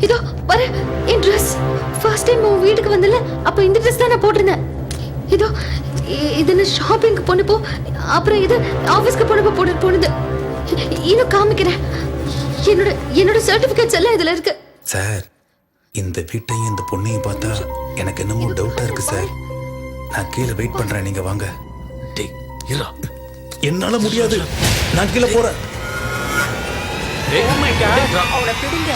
இதோ வர என் dress first time உன் வீட்டுக்கு வந்தல அப்ப இந்த ட்ரெஸ் தான் நான் போட்டிருந்தேன். இதோ இது நான் ஷாப்பிங்க்கு போனப்போ அப்புறம் இது ஆபீஸ்க்கு போனப்போ போனது. இன்னும் காமிக்கிறேன். என்னோட சர்டிபிகேட்ஸ் எல்லாம் இதுல இருக்கு. சார் இந்த வீட்டையும் இந்த பொண்ணையும் பார்த்தா எனக்கு என்னமோ டவுட்டா இருக்கு சார். நான் கீழே வெயிட் பண்றேன், நீங்க வாங்க. டேய் இருடா, என்னால முடியாது, நான் கீழே போறேன். Oh my God! அவனை பிடிங்க.